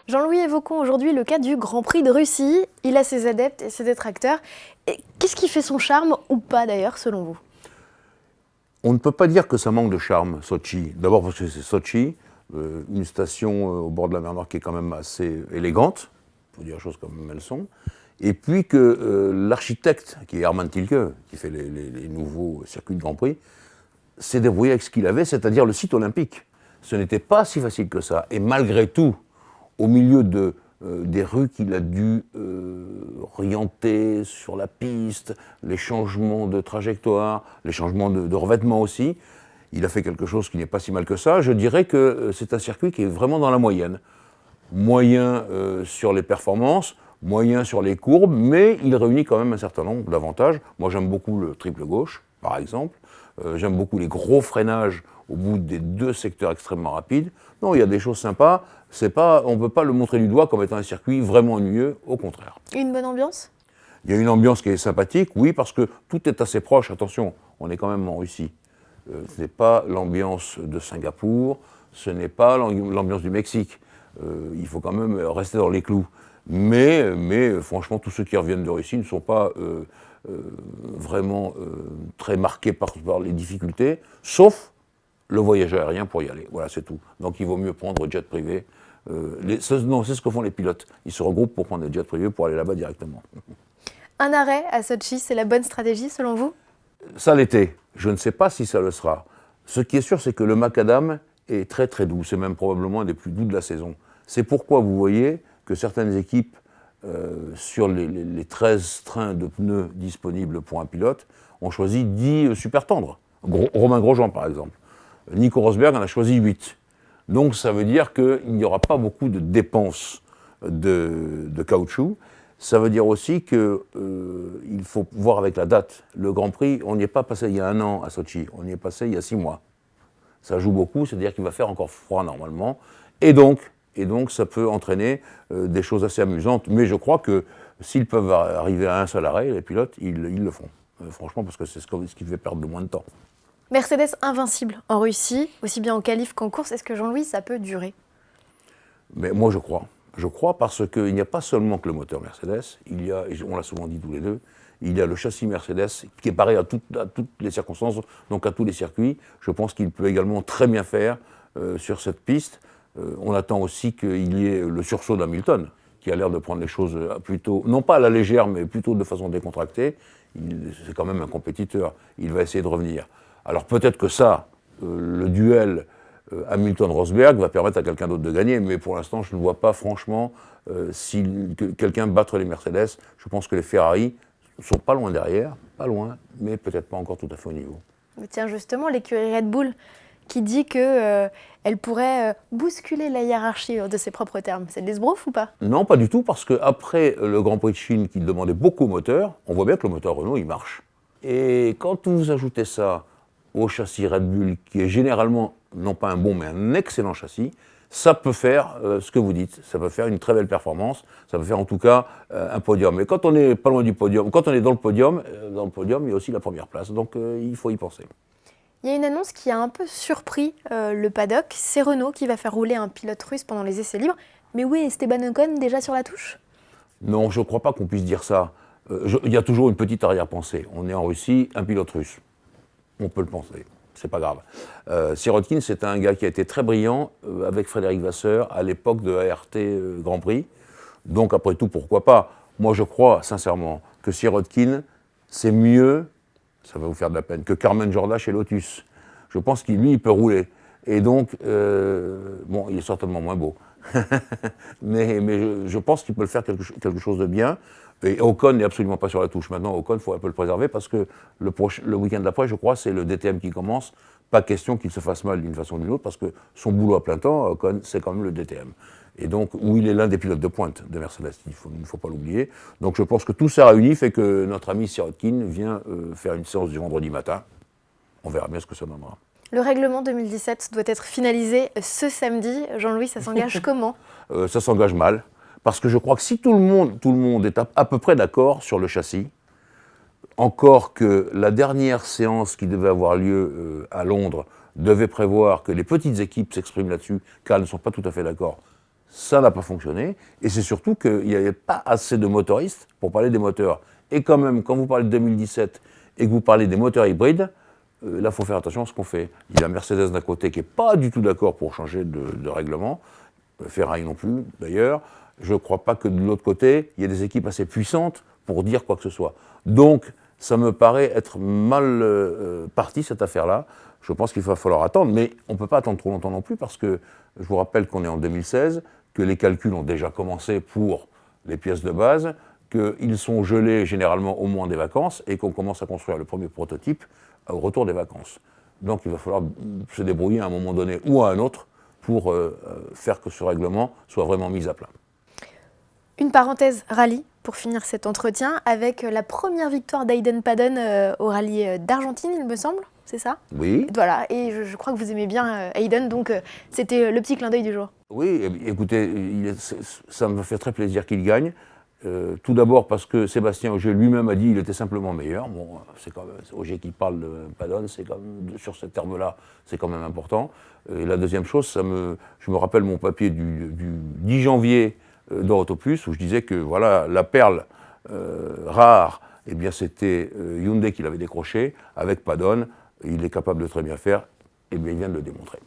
Jean-Louis, évoquons aujourd'hui le cas du Grand Prix de Russie. Il a ses adeptes et ses détracteurs. Et qu'est-ce qui fait son charme, ou pas d'ailleurs, selon vous? On ne peut pas dire que ça manque de charme, Sochi. D'abord parce que c'est Sochi, une station au bord de la mer Noire qui est quand même assez élégante, il faut dire les choses comme elles sont. Et puis que l'architecte, qui est Hermann Tilke, qui fait les nouveaux circuits de Grand Prix, s'est débrouillé avec ce qu'il avait, c'est-à-dire le site olympique. Ce n'était pas si facile que ça. Et malgré tout, au milieu des rues qu'il a dû orienter sur la piste, les changements de trajectoire, les changements de revêtement aussi, il a fait quelque chose qui n'est pas si mal que ça. Je dirais que c'est un circuit qui est vraiment dans la moyenne. Moyen sur les performances, moyen sur les courbes, mais il réunit quand même un certain nombre d'avantages. Moi j'aime beaucoup le triple gauche, par exemple. J'aime beaucoup les gros freinages au bout des deux secteurs extrêmement rapides. Non, il y a des choses sympas. On ne peut pas le montrer du doigt comme étant un circuit vraiment ennuyeux, au contraire. Une bonne ambiance? Il y a une ambiance qui est sympathique, oui, parce que tout est assez proche. Attention, on est quand même en Russie. Ce n'est pas l'ambiance de Singapour, ce n'est pas l'ambiance du Mexique. Il faut quand même rester dans les clous. Mais franchement, tous ceux qui reviennent de Russie ne sont pas vraiment très marqués par les difficultés, sauf le voyage aérien pour y aller. Voilà, c'est tout. Donc il vaut mieux prendre jet privé. Non, c'est ce que font les pilotes. Ils se regroupent pour prendre des jets privés pour aller là-bas directement. Un arrêt à Sochi, c'est la bonne stratégie selon vous? Ça l'était. Je ne sais pas si ça le sera. Ce qui est sûr, c'est que le macadam est très très doux. C'est même probablement un des plus doux de la saison. C'est pourquoi vous voyez que certaines équipes, sur les 13 trains de pneus disponibles pour un pilote, ont choisi 10 super tendres. Romain Grosjean, par exemple. Nico Rosberg en a choisi 8. Donc ça veut dire qu'il n'y aura pas beaucoup de dépenses de caoutchouc. Ça veut dire aussi qu'il faut voir avec la date. Le Grand Prix, on n'y est pas passé il y a 1 an à Sochi, on y est passé il y a 6 mois. Ça joue beaucoup, c'est-à-dire qu'il va faire encore froid normalement. Et donc ça peut entraîner des choses assez amusantes. Mais je crois que s'ils peuvent arriver à un seul arrêt, les pilotes, ils le font. Franchement, parce que c'est ce qui fait perdre le moins de temps. Mercedes invincible en Russie, aussi bien en qualif qu'en course. Est-ce que Jean-Louis, ça peut durer? Mais moi, je crois. Je crois parce qu'il n'y a pas seulement que le moteur Mercedes, il y a, et on l'a souvent dit tous les deux, il y a le châssis Mercedes qui est pareil à toutes les circonstances, donc à tous les circuits. Je pense qu'il peut également très bien faire sur cette piste. On attend aussi qu'il y ait le sursaut d'Hamilton, qui a l'air de prendre les choses plutôt, non pas à la légère, mais plutôt de façon décontractée. C'est quand même un compétiteur, il va essayer de revenir. Alors peut-être que ça, le duel Hamilton-Rosberg va permettre à quelqu'un d'autre de gagner, mais pour l'instant, je ne vois pas franchement quelqu'un battre les Mercedes. Je pense que les Ferrari sont pas loin derrière, pas loin, mais peut-être pas encore tout à fait au niveau. Mais tiens, justement, l'écurie Red Bull qui dit qu'elle pourrait bousculer la hiérarchie de ses propres termes. C'est de l'esbrouf ou pas? Non, pas du tout, parce qu'après le Grand Prix de Chine qui demandait beaucoup au moteur, on voit bien que le moteur Renault, il marche. Et quand vous ajoutez ça au châssis Red Bull, qui est généralement, non pas un bon, mais un excellent châssis, ça peut faire ce que vous dites. Ça peut faire une très belle performance, ça peut faire en tout cas un podium. Mais quand on n'est pas loin du podium, quand on est dans le podium, il y a aussi la première place. Donc il faut y penser. Il y a une annonce qui a un peu surpris le paddock. C'est Renault qui va faire rouler un pilote russe pendant les essais libres. Mais oui, Esteban Ocon déjà sur la touche? Non, je ne crois pas qu'on puisse dire ça. Il y a toujours une petite arrière-pensée. On est en Russie, un pilote russe. On peut le penser, c'est pas grave. Sirotkin, c'est un gars qui a été très brillant avec Frédéric Vasseur à l'époque de ART Grand Prix. Donc après tout, pourquoi pas? Moi je crois sincèrement que Sirotkin, c'est mieux, ça va vous faire de la peine, que Carmen Jorda chez Lotus. Je pense qu'il lui, il peut rouler. Et donc, bon, il est certainement moins beau. mais je pense qu'il peut le faire quelque chose de bien. Et Ocon n'est absolument pas sur la touche. Maintenant, Ocon, il faut un peu le préserver parce que le week-end d'après, je crois, c'est le DTM qui commence. Pas question qu'il se fasse mal d'une façon ou d'une autre parce que son boulot à plein temps, Ocon, c'est quand même le DTM. Et donc, où il est l'un des pilotes de pointe de Mercedes, il ne faut pas l'oublier. Donc je pense que tout ça réuni fait que notre ami Sirotkin vient faire une séance du vendredi matin. On verra bien ce que ça donnera. Le règlement 2017 doit être finalisé ce samedi. Jean-Louis, ça s'engage comment? Ça s'engage mal. Parce que je crois que si tout le monde est à peu près d'accord sur le châssis, encore que la dernière séance qui devait avoir lieu à Londres devait prévoir que les petites équipes s'expriment là-dessus, car elles ne sont pas tout à fait d'accord, Ça n'a pas fonctionné. Et c'est surtout qu'il n'y avait pas assez de motoristes pour parler des moteurs. Et quand même, quand vous parlez de 2017 et que vous parlez des moteurs hybrides, là, il faut faire attention à ce qu'on fait. Il y a Mercedes d'un côté qui n'est pas du tout d'accord pour changer de règlement, Ferrari non plus d'ailleurs. Je ne crois pas que de l'autre côté, il y ait des équipes assez puissantes pour dire quoi que ce soit. Donc, ça me paraît être mal parti, cette affaire-là. Je pense qu'il va falloir attendre, mais on ne peut pas attendre trop longtemps non plus, parce que je vous rappelle qu'on est en 2016, que les calculs ont déjà commencé pour les pièces de base, qu'ils sont gelés généralement au moins des vacances, et qu'on commence à construire le premier prototype au retour des vacances. Donc il va falloir se débrouiller à un moment donné ou à un autre pour faire que ce règlement soit vraiment mis à plat. Une parenthèse rallye pour finir cet entretien avec la première victoire d'Ayden Paddon au rallye d'Argentine, il me semble, c'est ça? Oui. Voilà, et je crois que vous aimez bien Ayden, donc c'était le petit clin d'œil du jour. Oui, écoutez, ça me fait très plaisir qu'il gagne. Tout d'abord parce que Sébastien Ogier lui-même a dit qu'il était simplement meilleur. Bon, c'est quand même Ogier qui parle de Paddon, c'est quand même, sur ce terme-là, c'est quand même important. Et la deuxième chose, je me rappelle mon papier du 10 janvier d'Eurotoplus où je disais que voilà, la perle rare, eh bien c'était Hyundai qui l'avait décroché avec Paddon. Il est capable de très bien faire, et bien il vient de le démontrer.